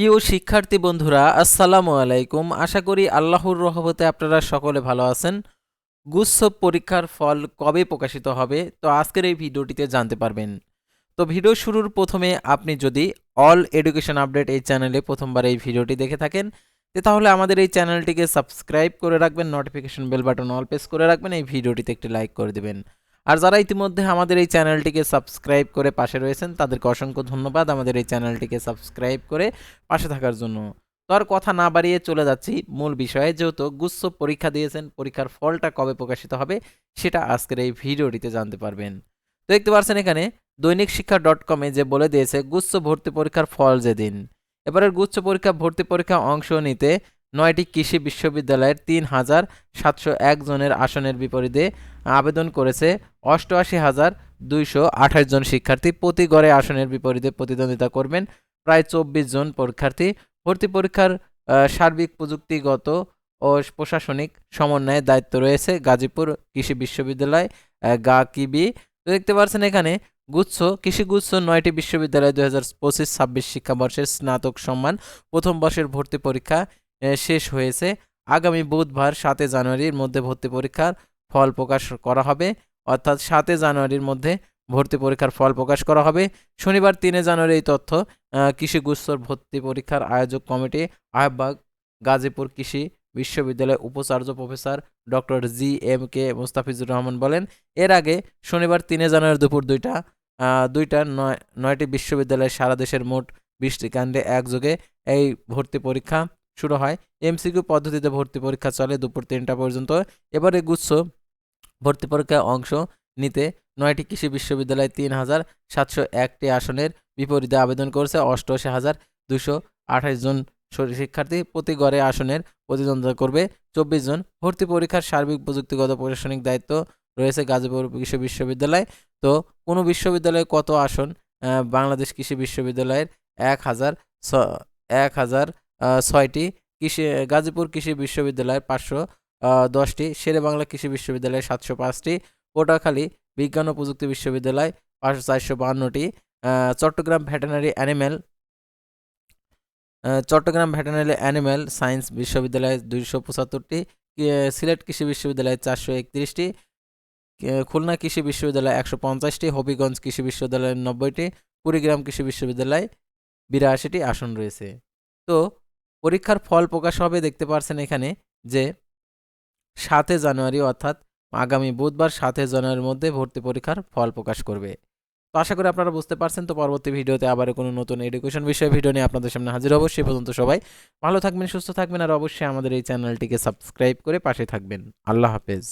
প্রিয় শিক্ষার্থী বন্ধুরা, আসসালামু আলাইকুম। আশা করি আল্লাহর রহমতে আপনারা সকলে ভালো আছেন। গুচ্ছ পরীক্ষার ফল কবে প্রকাশিত হবে, তো আজকের এই ভিডিওটিতে জানতে পারবেন। তো ভিডিও শুরুর প্রথমে আপনি যদি অল এডুকেশন আপডেট এই চ্যানেলে প্রথমবার এই ভিডিওটি দেখে থাকেন, তাহলে আমাদের এই চ্যানেলটিকে সাবস্ক্রাইব করে রাখবেন, notification bell button all press করে রাখবেন, এই ভিডিওটিতে একটি লাইক করে দেবেন। আর যারা ইতিমধ্যে আমাদের এই চ্যানেলটিকে সাবস্ক্রাইব করে পাশে রয়েছেন তাদেরকে অসংখ্য ধন্যবাদ আমাদের এই চ্যানেলটিকে সাবস্ক্রাইব করে পাশে থাকার জন্য। তো আর কথা না বাড়িয়ে চলে যাচ্ছি মূল বিষয়ে। যেহেতু গুচ্ছ পরীক্ষা দিয়েছেন, পরীক্ষার ফলটা কবে প্রকাশিত হবে সেটা আজকের এই ভিডিওটিতে জানতে পারবেন। তো দেখতে পাচ্ছেন এখানে দৈনিক শিক্ষা .com-এ যে বলে দিয়েছে গুচ্ছ ভর্তি পরীক্ষার ফল যেদিন। এবারের গুচ্ছ পরীক্ষা ভর্তি পরীক্ষা অংশ নিতে 9টি কৃষি বিশ্ববিদ্যালয়ের 3,701 জনের আসনের বিপরীতে আবেদন করেছে 88,228 জন শিক্ষার্থী। প্রতি গড়ে আসনের বিপরীতে প্রতিদ্বন্দ্বিতা করবেন প্রায় 24 জন পরীক্ষার্থী। ভর্তি পরীক্ষার সার্বিক প্রযুক্তিগত ও প্রশাসনিক সমন্বয়ের দায়িত্ব রয়েছে গাজীপুর কৃষি বিশ্ববিদ্যালয় গাকিবি। তো দেখতে পাচ্ছেন এখানে কৃষি গুচ্ছ 9টি বিশ্ববিদ্যালয় 2025-26 শিক্ষাবর্ষের স্নাতক সম্মান প্রথম বর্ষের ভর্তি পরীক্ষা শেষ হয়েছে। আগামী বুধবার 7 জানুয়ারির মধ্যে ভর্তি পরীক্ষার ফল প্রকাশ করা হবে, অর্থাৎ 7 জানুয়ারির মধ্যে ভর্তি পরীক্ষার ফল প্রকাশ করা হবে। শনিবার 3 জানুয়ারি এই তথ্য কৃষি গুচ্ছর ভর্তি পরীক্ষার আয়োজক কমিটি আহ্বায়ক গাজীপুর কৃষি বিশ্ববিদ্যালয়ের উপাচার্য প্রফেসর ডক্টর জি.এম.কে মোস্তাফিজুর রহমান বলেন। এর আগে শনিবার 3 জানুয়ারি দুপুর 9টি বিশ্ববিদ্যালয়ের সারা দেশের মোট 20টি কেন্দ্রে একযোগে এই ভর্তি পরীক্ষা শুরু হয়। এমসিকিউ পদ্ধতিতে ভর্তি পরীক্ষা চলে দুপুর 3টা পর্যন্ত। এবারে গুচ্ছ ভর্তি পরীক্ষায় অংশ নিতে 9টি কৃষি বিশ্ববিদ্যালয় 3,701টি আসনের বিপরীতে আবেদন করেছে 88,228 জন শিক্ষার্থী। প্রতি গড়ে আসনের প্রতিদ্বন্দ্বিতা করবে 24 জন। ভর্তি পরীক্ষার সার্বিক প্রযুক্তিগত প্রশাসনিক দায়িত্ব রয়েছে গাজীপুর কৃষি বিশ্ববিদ্যালয়। তো কোনো বিশ্ববিদ্যালয়ে কত আসন? বাংলাদেশ কৃষি বিশ্ববিদ্যালয়ের 1,6টি, গাজীপুর কৃষি বিশ্ববিদ্যালয়ের 510টি, শেরেবাংলা কৃষি বিশ্ববিদ্যালয়ের 705টি, পটুয়াখালী বিজ্ঞান ও প্রযুক্তি বিশ্ববিদ্যালয় 452টি, চট্টগ্রাম ভেটেরিনারি অ্যানিম্যাল সায়েন্স বিশ্ববিদ্যালয় 275টি, সিলেট কৃষি বিশ্ববিদ্যালয় 431টি, খুলনা কৃষি বিশ্ববিদ্যালয় 150টি, হবিগঞ্জ কৃষি বিশ্ববিদ্যালয় 90টি, কুড়িগ্রাম কৃষি বিশ্ববিদ্যালয় 82টি আসন রয়েছে। তো পরীক্ষার ফল প্রকাশ হবে দেখতে পাচ্ছেন এখানে যে 7 জানুয়ারি, অর্থাৎ আগামী বুধবার 7 জানুয়ারির মধ্যে ভর্তি পরীক্ষার ফল প্রকাশ করবে। তো আশা করি আপনারা বুঝতে পারছেন। তো পরবর্তী ভিডিওতে আবার কোনো নতুন এডুকেশন বিষয়ে ভিডিও নিয়ে আপনাদের সামনে হাজির হব। সে পর্যন্ত সবাই ভালো থাকবেন, সুস্থ থাকবেন, আর অবশ্যই আমাদের এই চ্যানেলটিকে সাবস্ক্রাইব করে পাশে থাকবেন। আল্লাহ হাফেজ।